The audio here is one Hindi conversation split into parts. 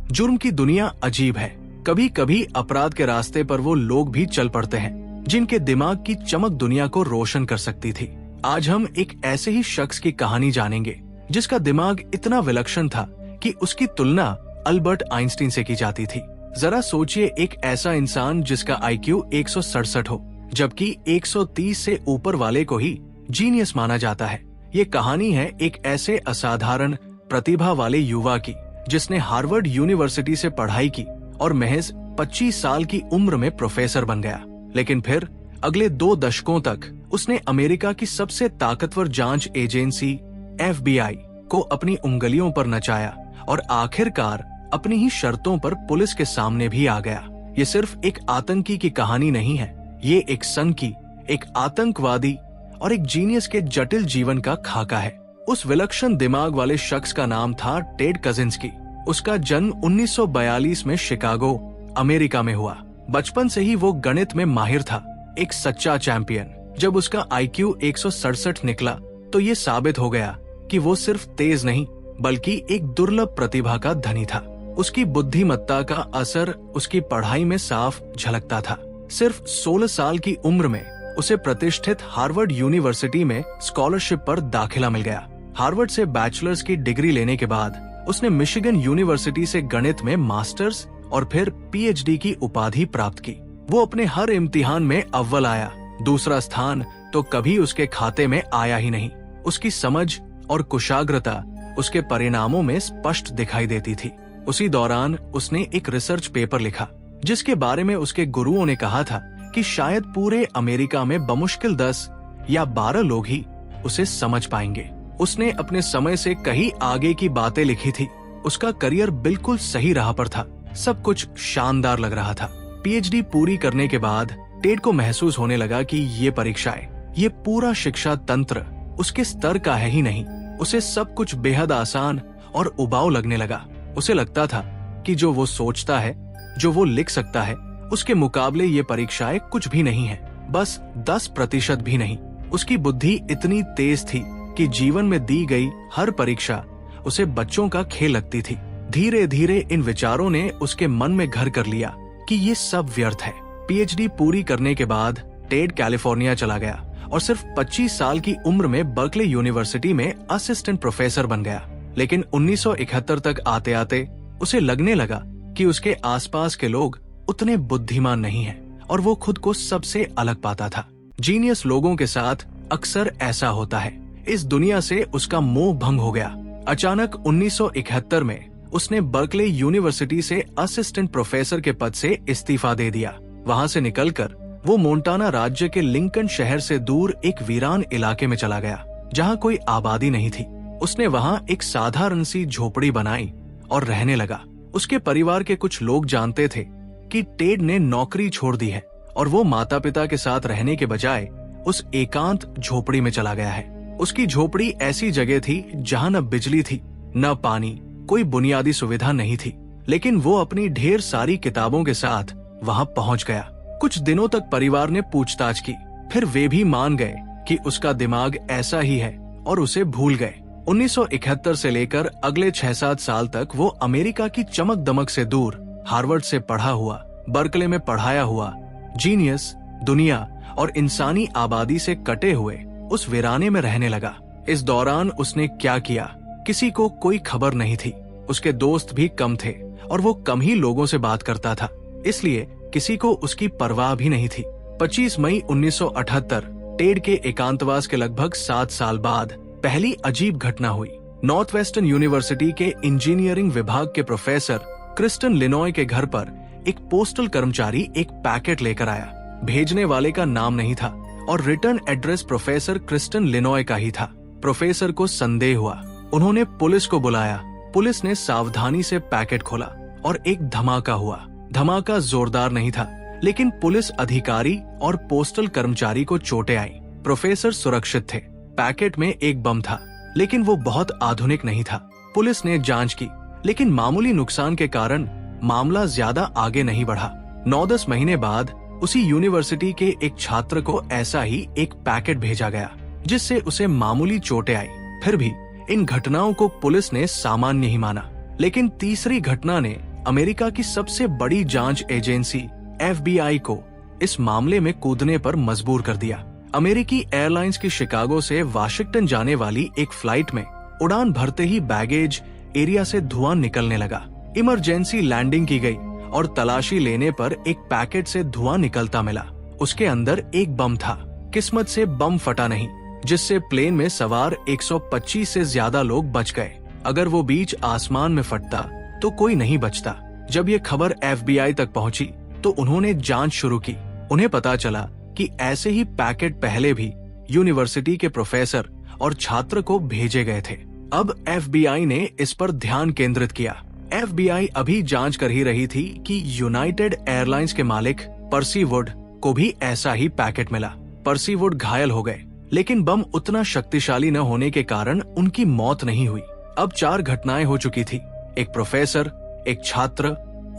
जुर्म की दुनिया अजीब है। कभी कभी अपराध के रास्ते पर वो लोग भी चल पड़ते हैं जिनके दिमाग की चमक दुनिया को रोशन कर सकती थी। आज हम एक ऐसे ही शख्स की कहानी जानेंगे जिसका दिमाग इतना विलक्षण था कि उसकी तुलना अल्बर्ट आइंस्टीन से की जाती थी। जरा सोचिए, एक ऐसा इंसान जिसका IQ 167 हो, जबकि 130 से ऊपर वाले को ही जीनियस माना जाता है। ये कहानी है एक ऐसे असाधारण प्रतिभा वाले युवा की जिसने हार्वर्ड यूनिवर्सिटी से पढ़ाई की और महज 25 साल की उम्र में प्रोफेसर बन गया। लेकिन फिर अगले 2 दशकों तक उसने अमेरिका की सबसे ताकतवर जांच एजेंसी FBI को अपनी उंगलियों पर नचाया और आखिरकार अपनी ही शर्तों पर पुलिस के सामने भी आ गया। ये सिर्फ एक आतंकी की कहानी नहीं है, ये एक सनकी, एक आतंकवादी और एक जीनियस के जटिल जीवन का खाका है। उस विलक्षण दिमाग वाले शख्स का नाम था टेड कजिंस्की। उसका जन्म 1942 में शिकागो, अमेरिका में हुआ। बचपन से ही वो गणित में माहिर था, एक सच्चा चैंपियन। जब उसका IQ 167 निकला तो ये साबित हो गया कि वो सिर्फ तेज नहीं बल्कि एक दुर्लभ प्रतिभा का धनी था। उसकी बुद्धिमत्ता का असर उसकी पढ़ाई में साफ झलकता था। सिर्फ 16 साल की उम्र में उसे प्रतिष्ठित हार्वर्ड यूनिवर्सिटी में स्कॉलरशिप पर दाखिला मिल गया। हार्वर्ड से बैचलर्स की डिग्री लेने के बाद उसने मिशिगन यूनिवर्सिटी से गणित में मास्टर्स और फिर PhD की उपाधि प्राप्त की। वो अपने हर इम्तिहान में अव्वल आया, दूसरा स्थान तो कभी उसके खाते में आया ही नहीं। उसकी समझ और कुशाग्रता उसके परिणामों में स्पष्ट दिखाई देती थी। उसी दौरान उसने एक रिसर्च पेपर लिखा जिसके बारे में उसके गुरुओं ने कहा था कि शायद पूरे अमेरिका में बमुश्किल 10 या 12 लोग ही उसे समझ पाएंगे। उसने अपने समय से कहीं आगे की बातें लिखी थी। उसका करियर बिल्कुल सही राह पर था, सब कुछ शानदार लग रहा था। PhD पूरी करने के बाद टेड को महसूस होने लगा कि ये परीक्षाएं, ये पूरा शिक्षा तंत्र उसके स्तर का है ही नहीं। उसे सब कुछ बेहद आसान और उबाऊ लगने लगा। उसे लगता था कि जो वो सोचता है, जो वो लिख सकता है, उसके मुकाबले ये परीक्षाएं कुछ भी नहीं है, बस 10% भी नहीं। उसकी बुद्धि इतनी तेज थी कि जीवन में दी गई हर परीक्षा उसे बच्चों का खेल लगती थी। धीरे धीरे इन विचारों ने उसके मन में घर कर लिया कि ये सब व्यर्थ है। PhD पूरी करने के बाद टेड कैलिफोर्निया चला गया और सिर्फ 25 साल की उम्र में बर्कले यूनिवर्सिटी में असिस्टेंट प्रोफेसर बन गया। लेकिन 1971 तक आते आते उसे लगने लगा कि उसके आसपास के लोग उतने बुद्धिमान नहीं हैं और वो खुद को सबसे अलग पाता था। जीनियस लोगों के साथ अक्सर ऐसा होता है। इस दुनिया से उसका मोह भंग हो गया। अचानक 1971 में उसने बर्कले यूनिवर्सिटी से असिस्टेंट प्रोफेसर के पद से इस्तीफा दे दिया। वहां से निकलकर वो मोंटाना राज्य के लिंकन शहर से दूर एक वीरान इलाके में चला गया जहां कोई आबादी नहीं थी। उसने वहां एक साधारण सी झोपड़ी बनाई और रहने लगा। उसके परिवार के कुछ लोग जानते थे कि टेड ने नौकरी छोड़ दी है और वो माता पिता के साथ रहने के बजाय उस एकांत झोपड़ी में चला गया है। उसकी झोपड़ी ऐसी जगह थी जहां न बिजली थी, न पानी, कोई बुनियादी सुविधा नहीं थी, लेकिन वो अपनी ढेर सारी किताबों के साथ वहां पहुंच गया। कुछ दिनों तक परिवार ने पूछताछ की, फिर वे भी मान गए कि उसका दिमाग ऐसा ही है और उसे भूल गए। 1971 से लेकर अगले 6-7 साल तक वो अमेरिका की चमक दमक से दूर हार्वर्ड से पढ़ा हुआ, बर्कले में पढ़ाया हुआ, जीनियस, दुनिया और इंसानी आबादी से कटे हुए उस वीराने में रहने लगा। इस दौरान उसने क्या किया, किसी को कोई खबर नहीं थी। उसके दोस्त भी कम थे और वो कम ही लोगों से बात करता था, इसलिए किसी को उसकी परवाह भी नहीं थी। 25 मई 1978 टेड के एकांतवास के लगभग 7 साल बाद पहली अजीब घटना हुई। नॉर्थ वेस्टर्न यूनिवर्सिटी के इंजीनियरिंग विभाग के प्रोफेसर क्रिस्टन लिनॉय के घर पर एक पोस्टल कर्मचारी एक पैकेट लेकर आया। भेजने वाले का नाम नहीं था और रिटर्न एड्रेस प्रोफेसर क्रिस्टन लिनॉय का ही था। प्रोफेसर को संदेह हुआ। उन्होंने पुलिस को बुलाया। पुलिस ने सावधानी से पैकेट खोला और एक धमाका हुआ। धमाका जोरदार नहीं था, लेकिन पुलिस अधिकारी और पोस्टल कर्मचारी को चोटें आई। प्रोफेसर सुरक्षित थे। पैकेट में एक बम था, लेकिन वो बहुत आधुनिक नहीं था। पुलिस ने जांच की, लेकिन मामूली नुकसान के कारण मामला ज्यादा आगे नहीं बढ़ा। 9-10 महीने बाद उसी यूनिवर्सिटी के एक छात्र को ऐसा ही एक पैकेट भेजा गया, जिससे उसे मामूली चोटें आई। फिर भी इन घटनाओं को पुलिस ने सामान्य ही माना, लेकिन तीसरी घटना ने अमेरिका की सबसे बड़ी जांच एजेंसी FBI को इस मामले में कूदने पर मजबूर कर दिया। अमेरिकी एयरलाइंस की शिकागो से वाशिंगटन जाने वाली एक फ्लाइट में उड़ान भरते ही बैगेज एरिया से धुआं निकलने लगा। इमरजेंसी लैंडिंग की गई और तलाशी लेने पर एक पैकेट से धुआं निकलता मिला। उसके अंदर एक बम था। किस्मत से बम फटा नहीं, जिससे प्लेन में सवार 125 से ज्यादा लोग बच गए। अगर वो बीच आसमान में फटता तो कोई नहीं बचता। जब ये खबर FBI तक पहुंची तो उन्होंने जांच शुरू की। उन्हें पता चला कि ऐसे ही पैकेट पहले भी यूनिवर्सिटी के प्रोफेसर और छात्र को भेजे गए थे। अब FBI ने इस पर ध्यान केंद्रित किया। FBI अभी जांच कर ही रही थी कि यूनाइटेड एयरलाइंस के मालिक पर्सी वुड को भी ऐसा ही पैकेट मिला। पर्सी वुड घायल हो गए, लेकिन बम उतना शक्तिशाली न होने के कारण उनकी मौत नहीं हुई। अब 4 घटनाएं हो चुकी थी, एक प्रोफेसर, एक छात्र,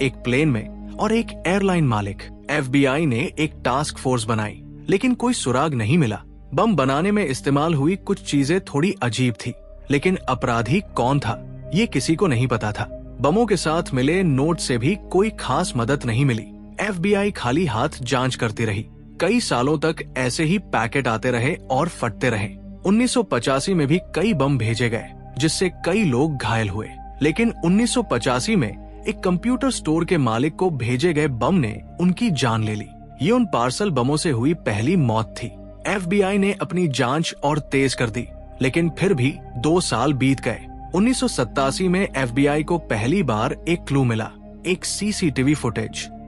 एक प्लेन में और एक एयरलाइन मालिक। FBI ने एक टास्क फोर्स बनाई, लेकिन कोई सुराग नहीं मिला। बम बनाने में इस्तेमाल हुई कुछ चीजें थोड़ी अजीब थी, लेकिन अपराधी कौन था ये किसी को नहीं पता था। बमों के साथ मिले नोट से भी कोई खास मदद नहीं मिली। FBI खाली हाथ जांच करती रही। कई सालों तक ऐसे ही पैकेट आते रहे और फटते रहे। 1985 में भी कई बम भेजे गए, जिससे कई लोग घायल हुए। लेकिन 1985 में एक कंप्यूटर स्टोर के मालिक को भेजे गए बम ने उनकी जान ले ली। ये उन पार्सल बमों से हुई पहली मौत थी। FBI ने अपनी जांच और तेज कर दी, लेकिन फिर भी 2 साल बीत गए। 1987 में FBI को पहली बार एक क्लू मिला, एक CCTV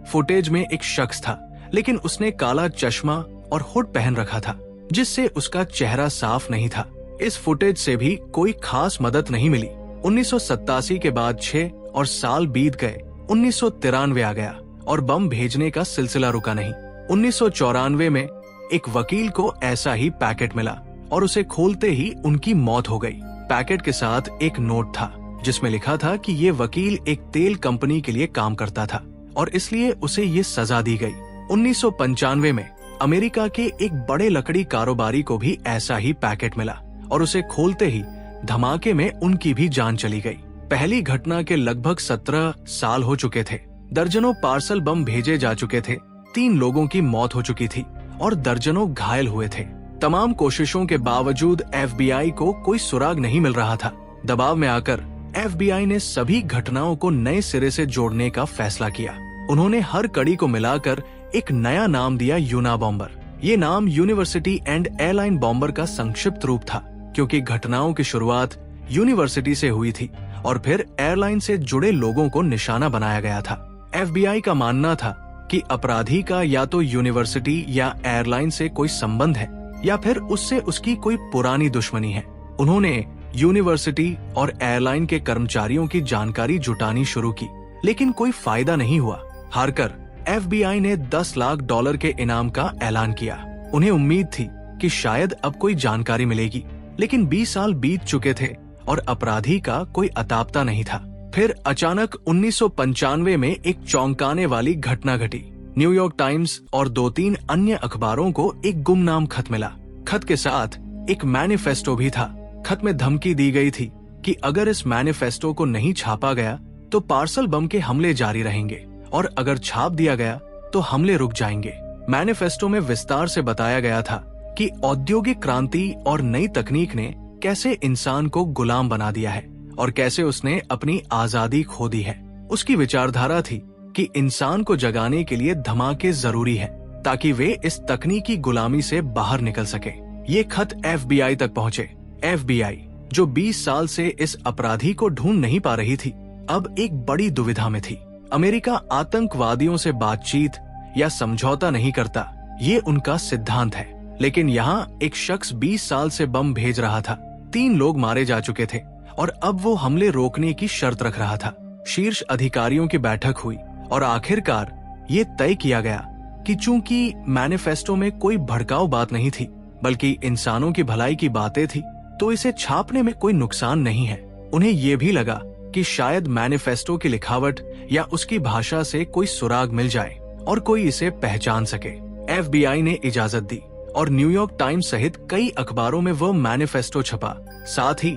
फुटेज में एक शख्स था, लेकिन उसने काला चश्मा और हुड पहन रखा था, जिससे उसका चेहरा साफ नहीं था। इस फुटेज से भी कोई खास मदद नहीं मिली। 1987 के बाद 6 और साल बीत गए। 1993 आ गया और बम भेजने का सिलसिला रुका नहीं। 1994 में एक वकील को ऐसा ही पैकेट मिला और उसे खोलते ही उनकी मौत हो गई। पैकेट के साथ एक नोट था, जिसमें लिखा था कि ये वकील एक तेल कंपनी के लिए काम करता था और इसलिए उसे ये सजा दी गई। 1995 में अमेरिका के एक बड़े लकड़ी कारोबारी को भी ऐसा ही पैकेट मिला और उसे खोलते ही धमाके में उनकी भी जान चली गई। पहली घटना के लगभग 17 साल हो चुके थे। दर्जनों पार्सल बम भेजे जा चुके थे। 3 लोगों की मौत हो चुकी थी और दर्जनों घायल हुए थे। तमाम कोशिशों के बावजूद FBI को कोई सुराग नहीं मिल रहा था। दबाव में आकर FBI ने सभी घटनाओं को नए सिरे से जोड़ने का फैसला किया। उन्होंने हर कड़ी को मिलाकर एक नया नाम दिया, यूनाबॉम्बर। ये नाम यूनिवर्सिटी एंड एयरलाइन बॉम्बर का संक्षिप्त रूप था, क्योंकि घटनाओं की शुरुआत यूनिवर्सिटी से हुई थी और फिर एयरलाइन से जुड़े लोगों को निशाना बनाया गया था। FBI का मानना था कि अपराधी का या तो यूनिवर्सिटी या एयरलाइन से कोई संबंध है या फिर उससे उसकी कोई पुरानी दुश्मनी है। उन्होंने यूनिवर्सिटी और एयरलाइन के कर्मचारियों की जानकारी जुटानी शुरू की, लेकिन कोई फायदा नहीं हुआ। हारकर FBI ने $10 लाख के इनाम का ऐलान किया। उन्हें उम्मीद थी कि शायद अब कोई जानकारी मिलेगी, लेकिन 20 साल बीत चुके थे और अपराधी का कोई अतापता नहीं था। फिर अचानक 1995 में एक चौंकाने वाली घटना घटी। न्यूयॉर्क टाइम्स और 2-3 अन्य अखबारों को एक गुमनाम खत मिला। खत के साथ एक मैनिफेस्टो भी था। खत में धमकी दी गई थी कि अगर इस मैनिफेस्टो को नहीं छापा गया तो पार्सल बम के हमले जारी रहेंगे और अगर छाप दिया गया तो हमले रुक जाएंगे। मैनिफेस्टो में विस्तार से बताया गया था कि औद्योगिक क्रांति और नई तकनीक ने कैसे इंसान को गुलाम बना दिया है और कैसे उसने अपनी आजादी खो दी है। उसकी विचारधारा थी कि इंसान को जगाने के लिए धमाके जरूरी है ताकि वे इस तकनीकी गुलामी से बाहर निकल सके। ये खत FBI तक पहुँचे। FBI, जो 20 साल से इस अपराधी को ढूंढ नहीं पा रही थी, अब एक बड़ी दुविधा में थी। अमेरिका आतंकवादियों से बातचीत या समझौता नहीं करता, ये उनका सिद्धांत है। लेकिन यहाँ एक शख्स 20 साल से बम भेज रहा था। 3 लोग मारे जा चुके थे और अब वो हमले रोकने की शर्त रख रहा था। शीर्ष अधिकारियों की बैठक हुई और आखिरकार ये तय किया गया कि चूंकि मैनिफेस्टो में कोई भड़काऊ बात नहीं थी, बल्कि इंसानों की भलाई की बातें थी, तो इसे छापने में कोई नुकसान नहीं है। उन्हें ये भी लगा कि शायद मैनिफेस्टो की लिखावट या उसकी भाषा से कोई सुराग मिल जाए और कोई इसे पहचान सके। FBI ने इजाजत दी और न्यूयॉर्क टाइम्स सहित कई अखबारों में वो मैनिफेस्टो छपा। साथ ही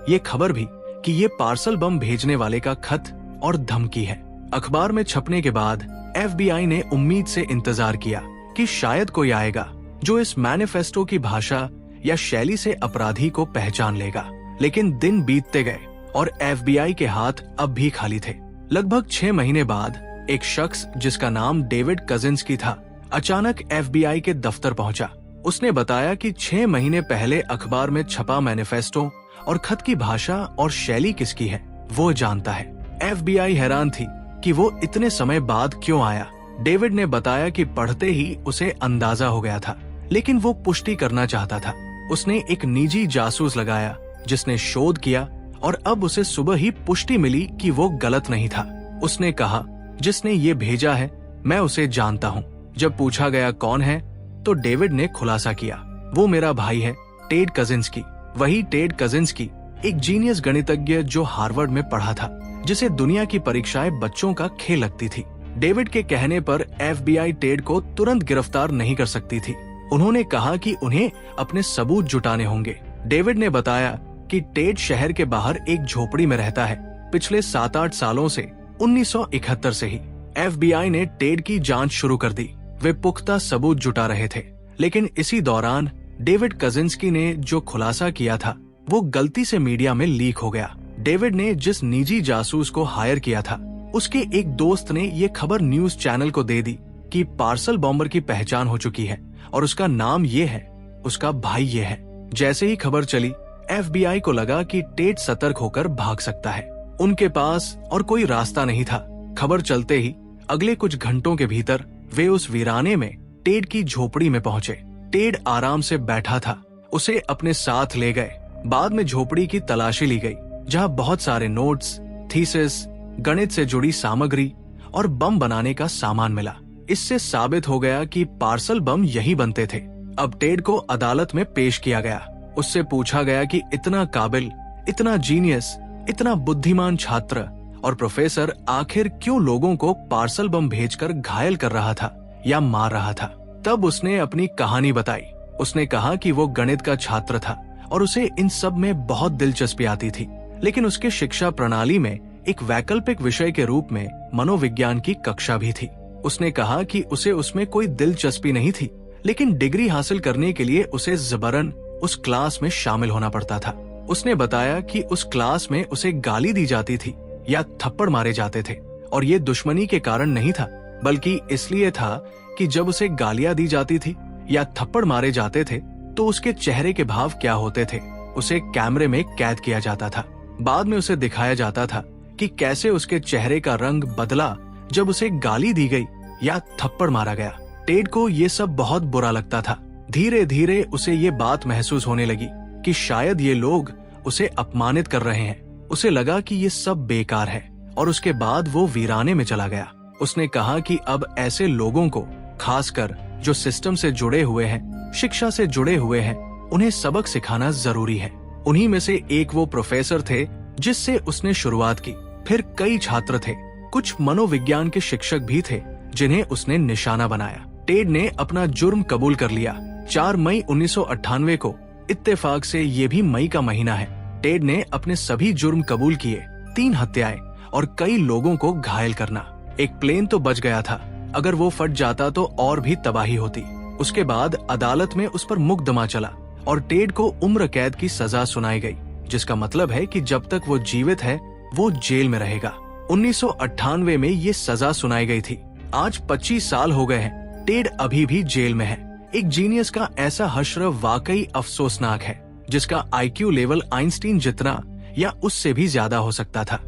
ये खबर भी कि ये पार्सल बम भेजने वाले का खत और धमकी है। अखबार में छपने के बाद FBI ने उम्मीद से इंतजार किया कि शायद कोई आएगा जो इस मैनिफेस्टो की भाषा या शैली से अपराधी को पहचान लेगा। लेकिन दिन बीतते गए और FBI के हाथ अब भी खाली थे। लगभग 6 महीने बाद एक शख्स जिसका नाम डेविड कजिंस्की था, अचानक FBI के दफ्तर पहुंचा। उसने बताया कि 6 महीने पहले अखबार में छपा मैनिफेस्टो और खत की भाषा और शैली किसकी है वो जानता है। FBI हैरान थी कि वो इतने समय बाद क्यों आया। डेविड ने बताया कि पढ़ते ही उसे अंदाजा हो गया था, लेकिन वो पुष्टि करना चाहता था। उसने एक निजी जासूस लगाया जिसने शोध किया और अब उसे सुबह ही पुष्टि मिली कि वो गलत नहीं था। उसने कहा, जिसने ये भेजा है मैं उसे जानता हूँ। जब पूछा गया कौन है तो डेविड ने खुलासा किया, वो मेरा भाई है, टेड कजिंस्की। वही टेड कजिंस्की, एक जीनियस गणितज्ञ जो हार्वर्ड में पढ़ा था, जिसे दुनिया की परीक्षाएं बच्चों का खेल लगती थी। डेविड के कहने पर FBI टेड को तुरंत गिरफ्तार नहीं कर सकती थी। उन्होंने कहा कि उन्हें अपने सबूत जुटाने होंगे। डेविड ने बताया कि टेड शहर के बाहर एक झोपड़ी में रहता है। पिछले 7-8 सालों से 1971 से ही FBI ने टेड की जांच शुरू कर दी। वे पुख्ता सबूत जुटा रहे थे, लेकिन इसी दौरान डेविड कजिंस्की ने जो खुलासा किया था वो गलती से मीडिया में लीक हो गया। डेविड ने जिस निजी जासूस को हायर किया था उसके एक दोस्त ने ये खबर न्यूज चैनल को दे दी कि पार्सल बॉम्बर की पहचान हो चुकी है और उसका नाम ये है, उसका भाई ये है। जैसे ही खबर चली FBI को लगा कि टेड सतर्क होकर भाग सकता है। उनके पास और कोई रास्ता नहीं था। खबर चलते ही अगले कुछ घंटों के भीतर वे उस वीराने में टेड की झोपड़ी में पहुंचे। टेड आराम से बैठा था। उसे अपने साथ ले गए। बाद में झोपड़ी की तलाशी ली गई, जहां बहुत सारे नोट्स, थीसिस, गणित से जुड़ी सामग्री और बम बनाने का सामान मिला। इससे साबित हो गया कि पार्सल बम यही बनते थे। अब टेड को अदालत में पेश किया गया। उससे पूछा गया कि इतना काबिल, इतना जीनियस, इतना बुद्धिमान छात्र और प्रोफेसर आखिर क्यों लोगों को पार्सल बम भेजकर घायल कर रहा था या मार रहा था। तब उसने अपनी कहानी बताई। उसने कहा कि वो गणित का छात्र था और उसे इन सब में बहुत दिलचस्पी आती थी, लेकिन उसके शिक्षा प्रणाली में एक वैकल्पिक विषय के रूप में मनोविज्ञान की कक्षा भी थी। उसने कहा कि उसे उसमें कोई दिलचस्पी नहीं थी, लेकिन डिग्री हासिल करने के लिए उसे जबरन उस क्लास में शामिल होना पड़ता था। उसने बताया कि उस क्लास में उसे गाली दी जाती थी या थप्पड़ मारे जाते थे, और ये दुश्मनी के कारण नहीं था, बल्कि इसलिए था कि जब उसे गालियां दी जाती थी या थप्पड़ मारे जाते थे तो उसके चेहरे के भाव क्या होते थे उसे कैमरे में कैद किया जाता था। बाद में उसे दिखाया जाता था कि कैसे उसके चेहरे का रंग बदला जब उसे गाली दी गई या थप्पड़ मारा गया। टेड को ये सब बहुत बुरा लगता था। धीरे धीरे उसे ये बात महसूस होने लगी कि शायद ये लोग उसे अपमानित कर रहे हैं। उसे लगा कि ये सब बेकार है और उसके बाद वो वीराने में चला गया। उसने कहा कि अब ऐसे लोगों को, खासकर जो सिस्टम से जुड़े हुए हैं, शिक्षा से जुड़े हुए हैं, उन्हें सबक सिखाना जरूरी है। उन्हीं में से एक वो प्रोफेसर थे जिससे उसने शुरुआत की। फिर कई छात्र थे, कुछ मनोविज्ञान के शिक्षक भी थे जिन्हें उसने निशाना बनाया। टेड ने अपना जुर्म कबूल कर लिया। 4 मई 1998 को, इत्तेफाक से ये भी मई का महीना है, टेड ने अपने सभी जुर्म कबूल किए। 3 हत्याएं और कई लोगों को घायल करना। एक प्लेन तो बच गया था, अगर वो फट जाता तो और भी तबाही होती। उसके बाद अदालत में उस पर मुकदमा चला और टेड को उम्र कैद की सजा सुनाई गई, जिसका मतलब है कि जब तक वो जीवित है वो जेल में रहेगा। 1998 में ये सजा सुनाई गई थी। आज 25 साल हो गए हैं, टेड अभी भी जेल में है। एक जीनियस का ऐसा हश्र वाकई अफसोसनाक है, जिसका IQ लेवल आइंस्टीन जितना या उससे भी ज्यादा हो सकता था।